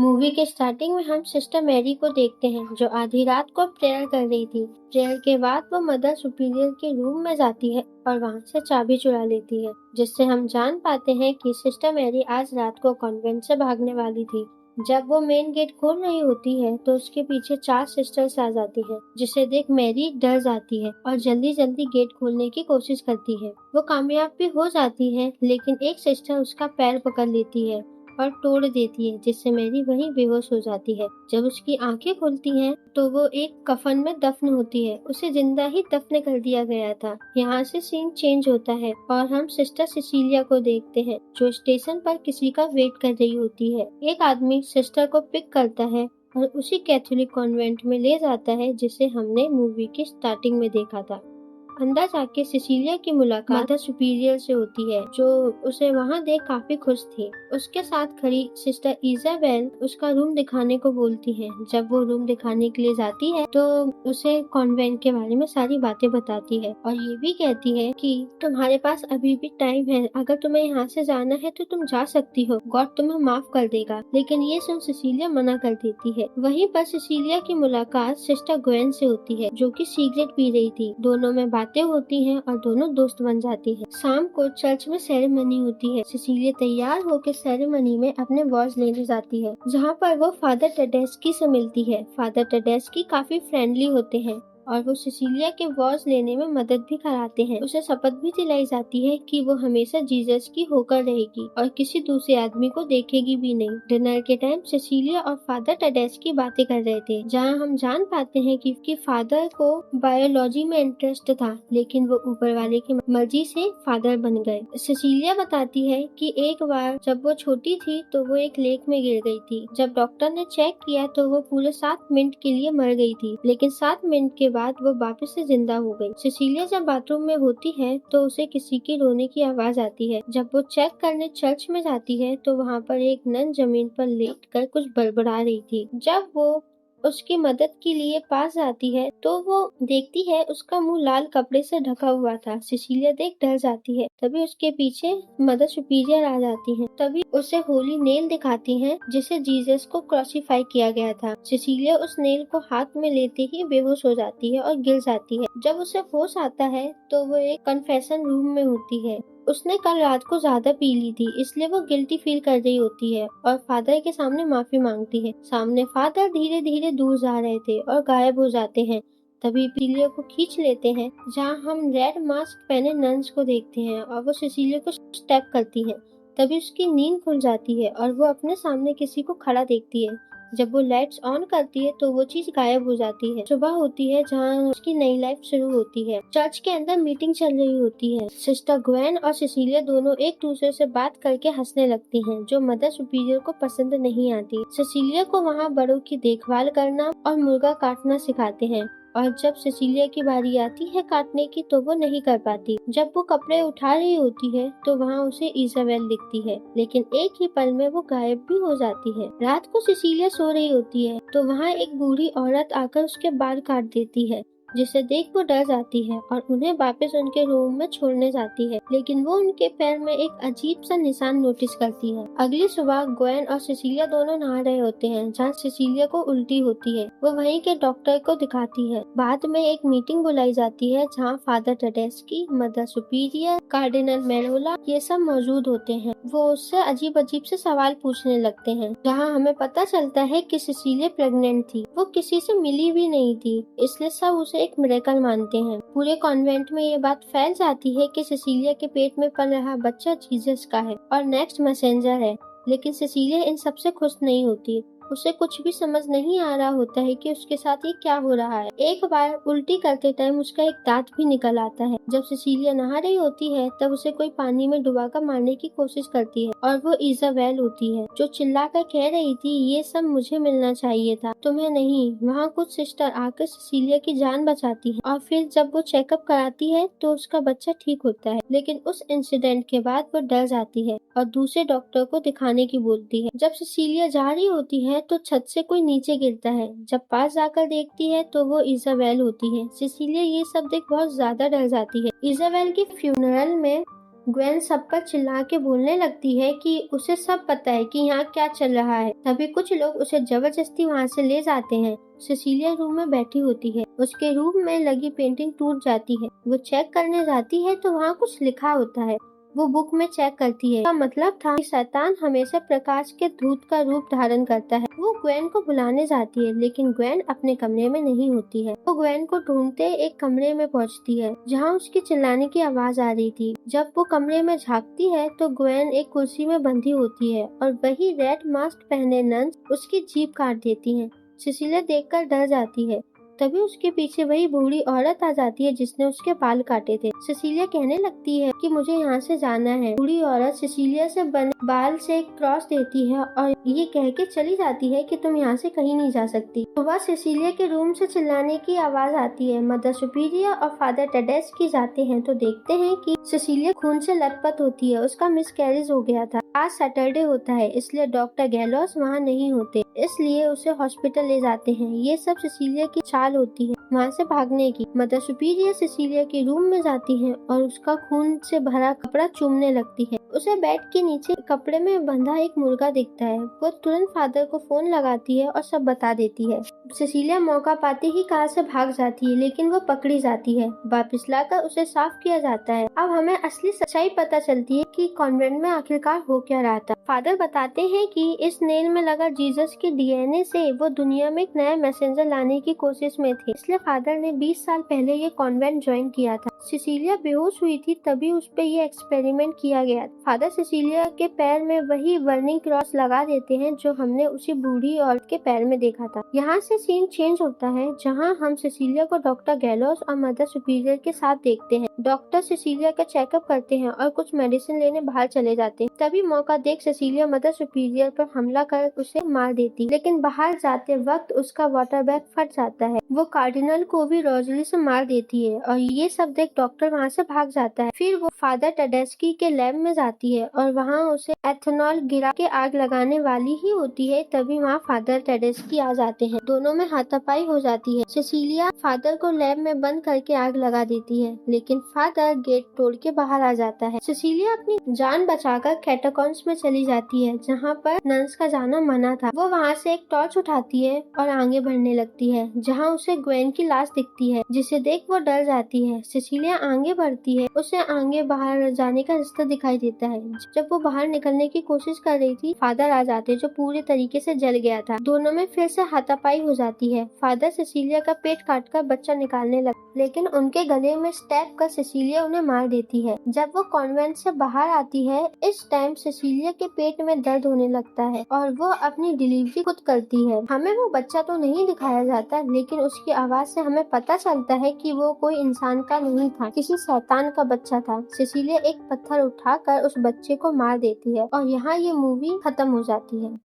Movie के starting में हम सिस्टर मैरी को देखते हैं जो आधी रात को प्रेयर कर रही थी। प्रेयर के बाद वो मदर सुपीरियर के रूम में जाती है और वहां से चाबी चुरा लेती है, जिससे हम जान पाते हैं कि सिस्टर मैरी आज रात को कॉन्वेंट से भागने वाली थी। जब वो मेन गेट खोल रही होती है तो उसके पीछे 4 सिस्टर्स आ जाती हैं, जिसे देख मैरी डर जाती है और जल्दी जल्दी गेट खोलने की कोशिश करती है। वो कामयाब भी हो जाती है, लेकिन एक सिस्टर उसका पैर पकड़ लेती है और तोड़ देती है, जिससे मैरी वहीं बेहोश हो जाती है। जब उसकी आंखें खुलती हैं तो वो एक कफन में दफन होती है। उसे जिंदा ही दफन कर दिया गया था। यहाँ से सीन चेंज होता है और हम सिस्टर सिसिलिया को देखते हैं जो स्टेशन पर किसी का वेट कर रही होती है। एक आदमी सिस्टर को पिक करता है और उसी कैथोलिक कॉन्वेंट में ले जाता है जिसे हमने मूवी की स्टार्टिंग में देखा था। अंदर जाके सिसिलिया की मुलाकात मदर सुपीरियर से होती है, जो उसे वहां देख काफी खुश थी। उसके साथ खड़ी सिस्टर इजाबेल उसका रूम दिखाने को बोलती है। जब वो रूम दिखाने के लिए जाती है तो उसे कॉन्वेंट के बारे में सारी बातें बताती है और ये भी कहती है कि तुम्हारे पास अभी भी टाइम है, अगर तुम्हें यहाँ से जाना है तो तुम जा सकती हो, गॉड तुम्हें माफ कर देगा। लेकिन ये सुन सिसिलिया मना कर देती है। वहीं पर सिसिलिया की मुलाकात सिस्टर ग्वेन से होती है, जो कि सिगरेट पी रही थी। दोनों में बातें होती हैं और दोनों दोस्त बन जाती हैं। शाम को चर्च में सेरेमनी होती है। सिसिलिया तैयार होकर सेरेमनी में अपने वॉज लेने जाती है, जहाँ पर वो फादर टेडेस्की से मिलती है। फादर टेडेस्की काफी फ्रेंडली होते हैं और वो सिसिलिया के वॉज लेने में मदद भी कराते हैं। उसे शपथ भी दिलाई जाती है कि वो हमेशा जीसस की होकर रहेगी और किसी दूसरे आदमी को देखेगी भी नहीं। डिनर के टाइम सिसिलिया और फादर टेडेस्की बातें कर रहे थे, जहां हम जान पाते हैं कि फादर को बायोलॉजी में इंटरेस्ट था, लेकिन वो ऊपर वाले की मर्जी से फादर बन गए। सिसिलिया बताती है कि एक बार जब वो छोटी थी तो वो एक लेक में गिर गई थी। जब डॉक्टर ने चेक किया तो वो पूरे 7 मिनट के लिए मर गई थी, लेकिन 7 मिनट के बाद वो वापस से जिंदा हो गई। सिसिलिया जब बाथरूम में होती है तो उसे किसी की रोने की आवाज आती है। जब वो चेक करने चर्च में जाती है तो वहाँ पर एक नन जमीन पर लेटकर कुछ बड़बड़ा रही थी। जब वो उसकी मदद के लिए पास जाती है तो वो देखती है उसका मुंह लाल कपड़े से ढका हुआ था। सिसिलिया देख डर जाती है। तभी उसके पीछे मदर सुपीरियर आ जाती हैं। तभी उसे होली नेल दिखाती हैं, जिसे जीसस को क्रूसीफाई किया गया था। सिसिलिया उस नेल को हाथ में लेते ही बेहोश हो जाती है और गिर जाती है। जब उसे होश आता है तो वो एक कन्फेशन रूम में होती है। उसने कल रात को ज्यादा पी ली थी, इसलिए वो गिल्टी फील कर रही होती है और फादर के सामने माफी मांगती है। सामने फादर धीरे धीरे दूर जा रहे थे और गायब हो जाते हैं। तभी सिसिलिया को खींच लेते हैं, जहां हम रेड मास्क पहने नन्स को देखते हैं और वो सिसिलिया को स्टेप करती हैं। तभी उसकी नींद खुल जाती है और वो अपने सामने किसी को खड़ा देखती है। जब वो लाइट्स ऑन करती है तो वो चीज गायब हो जाती है। सुबह होती है जहाँ उसकी नई लाइफ शुरू होती है। चर्च के अंदर मीटिंग चल रही होती है। सिस्टर ग्वेन और सिसिलिया दोनों एक दूसरे से बात करके हंसने लगती हैं, जो मदर सुपीरियर को पसंद नहीं आती। सिसिलिया को वहाँ बड़ों की देखभाल करना और मुर्गा काटना सिखाते हैं और जब सिसिलिया की बारी आती है काटने की तो वो नहीं कर पाती। जब वो कपड़े उठा रही होती है तो वहाँ उसे इजाबेल दिखती है, लेकिन एक ही पल में वो गायब भी हो जाती है। रात को सिसिलिया सो रही होती है तो वहाँ एक बूढ़ी औरत आकर उसके बाल काट देती है, जिसे देख वो डर जाती है और उन्हें वापस उनके रूम में छोड़ने जाती है, लेकिन वो उनके पैर में एक अजीब सा निशान नोटिस करती है। अगली सुबह ग्वेन और सिसिलिया दोनों नहा रहे होते हैं, जहाँ सिसिलिया को उल्टी होती है। वो वहीं के डॉक्टर को दिखाती है। बाद में एक मीटिंग बुलाई जाती है जहाँ father Tedeschi, mother superior, cardinal Merola ये सब मौजूद होते हैं। वो उससे अजीब अजीब से सवाल पूछने लगते हैं, जहाँ हमें पता चलता है कि सिसिलिया प्रेग्नेंट थी। वो किसी से मिली भी नहीं थी, इसलिए सब उसे एक मिरेकल मानते हैं। पूरे कॉन्वेंट में ये बात फैल जाती है कि सिसिलिया के पेट में पल रहा बच्चा जीसस का है और नेक्स्ट मैसेंजर है। लेकिन सिसिलिया इन सबसे खुश नहीं होती। उसे कुछ भी समझ नहीं आ रहा होता है कि उसके साथ ये क्या हो रहा है। एक बार उल्टी करते टाइम उसका एक दांत भी निकल आता है। जब सिसिलिया नहा रही होती है तब उसे कोई पानी में डुबाकर मारने की कोशिश करती है और वो इजाबेल होती है, जो चिल्लाकर कह रही थी ये सब मुझे मिलना चाहिए था, तुम्हें नहीं। वहाँ कुछ सिस्टर आकर सिसिलिया की जान बचाती है और फिर जब वो चेकअप कराती है तो उसका बच्चा ठीक होता है। लेकिन उस इंसिडेंट के बाद वो डर जाती है और दूसरे डॉक्टर को दिखाने की बोलती है। जब सिसिलिया जा रही होती है तो छत से कोई नीचे गिरता है। जब पास जाकर देखती है तो वो इजाबेल होती है। सिसिलिया ये सब देख बहुत ज्यादा डर जाती है। इजाबेल के फ्यूनरल में ग्वेन सब पर चिल्ला के बोलने लगती है कि उसे सब पता है कि यहाँ क्या चल रहा है। तभी कुछ लोग उसे जबरदस्ती वहाँ से ले जाते हैं। सिसिलिया रूम में बैठी होती है। उसके रूम में लगी पेंटिंग टूट जाती है। वो चेक करने जाती है तो वहाँ कुछ लिखा होता है। वो बुक में चेक करती है। इसका मतलब था कि शैतान हमेशा प्रकाश के दूत का रूप धारण करता है। वो ग्वेन को बुलाने जाती है, लेकिन ग्वेन अपने कमरे में नहीं होती है। वो ग्वेन को ढूंढते एक कमरे में पहुंचती है जहां उसके चिल्लाने की आवाज आ रही थी। जब वो कमरे में झांकती है तो ग्वेन एक कुर्सी में बंधी होती है और वही रेड मास्क पहने नन्स उसकी जीभ काट देती हैं। सिसिलिया देखकर डर जाती है। तभी उसके पीछे वही बूढ़ी औरत आ जाती है जिसने उसके बाल काटे थे। सिसिलिया कहने लगती है कि मुझे यहाँ से जाना है। बूढ़ी औरत सिसिलिया से बने बाल से एक क्रॉस देती है और ये कह के चली जाती है कि तुम यहाँ से कहीं नहीं जा सकती। सुबह सिसिलिया के रूम से चिल्लाने की आवाज आती है। मदर सुपीरियर और फादर टेडेस्की जाते हैं तो देखते हैं कि सिसिलिया खून से लथपथ होती है। उसका मिसकैरेज हो गया था। आज सैटरडे होता है, इसलिए डॉक्टर गैलोस वहाँ नहीं होते, इसलिए उसे हॉस्पिटल ले जाते हैं। ये सब सिसिलिया की चाल होती है वहाँ से भागने की। मदर सुपीरियर सिसिलिया के रूम में जाती है और उसका खून से भरा कपड़ा चूमने लगती है। उसे बेड के नीचे कपड़े में बंधा एक मुर्गा दिखता है। वो तुरंत फादर को फोन लगाती है और सब बता देती है। सिसिलिया मौका पाते ही कार से भाग जाती है, लेकिन वो पकड़ी जाती है। वापस लाकर उसे साफ किया जाता है। अब हमें असली सच्चाई पता चलती है कि कॉन्वेंट में आखिरकार हो क्या रहा था। फादर बताते हैं कि इस नेल में लगा जीसस के डीएनए से वो दुनिया में एक नया मैसेंजर लाने की कोशिश में थे, इसलिए फादर ने 20 साल पहले ये कॉन्वेंट ज्वाइन किया था। सिसिलिया बेहोश हुई थी, तभी उस पे ये एक्सपेरिमेंट किया गया। फादर सिसिलिया के पैर में वही बर्निंग क्रॉस लगा देते हैं जो हमने उसी बूढ़ी औरत के पैर में देखा था। यहाँ से सीन चेंज होता है, जहाँ हम सिसिलिया को डॉक्टर गैलोस और मदर सुपीरियर के साथ देखते हैं। डॉक्टर सिसिलिया का चेकअप करते हैं और कुछ मेडिसिन लेने बाहर चले जाते हैं। तभी मौका देख सिसिलिया मदर सुपीरियर पर हमला कर उसे मार देती, लेकिन बाहर जाते वक्त उसका वाटर बैग फट जाता है। वो कार्डिनल को भी रोजली से मार देती है और ये सब देख डॉक्टर वहाँ से भाग जाता है। फिर वो फादर टेडेस्की के लैब में जाती है और वहाँ उसे एथेनॉल गिरा के आग लगाने वाली ही होती है। तभी वहाँ फादर टेडेस्की आ जाते हैं। दोनों में हाथापाई हो जाती है। सिसिलिया फादर को लैब में बंद करके आग लगा देती है, लेकिन फादर गेट तोड़ के बाहर आ जाता है। सिसिलिया अपनी जान बचाकर कैटाकॉम्स में चली जाती है, जहाँ पर नन्स का जाना मना था। वो वहाँ से एक टॉर्च उठाती है और आगे बढ़ने लगती है, जहाँ उसे ग्वेन की लाश दिखती है, जिसे देख वो डर जाती है। सिसिलिया आगे बढ़ती है। उसे आगे बाहर जाने का रास्ता दिखाई देता है। जब वो बाहर निकलने की कोशिश कर रही थी, फादर आ जाते जो पूरे तरीके से जल गया था। दोनों में फिर से हाथापाई हो जाती है। फादर सिसिलिया का पेट काटकर बच्चा निकालने लगता, लेकिन उनके गले में स्टैब कर सिसिलिया उन्हें मार देती है। जब वो कॉन्वेंट से बाहर आती है, इस टाइम सिसिलिया के पेट में दर्द होने लगता है और वो अपनी डिलीवरी खुद करती है। हमें वो बच्चा तो नहीं दिखाया जाता, लेकिन उसकी आवाज से हमें पता चलता है कि वो कोई इंसान का नहीं था, किसी शैतान का बच्चा था। सिसिलिया एक पत्थर उठाकर उस बच्चे को मार देती है और यहाँ ये मूवी खत्म हो जाती है।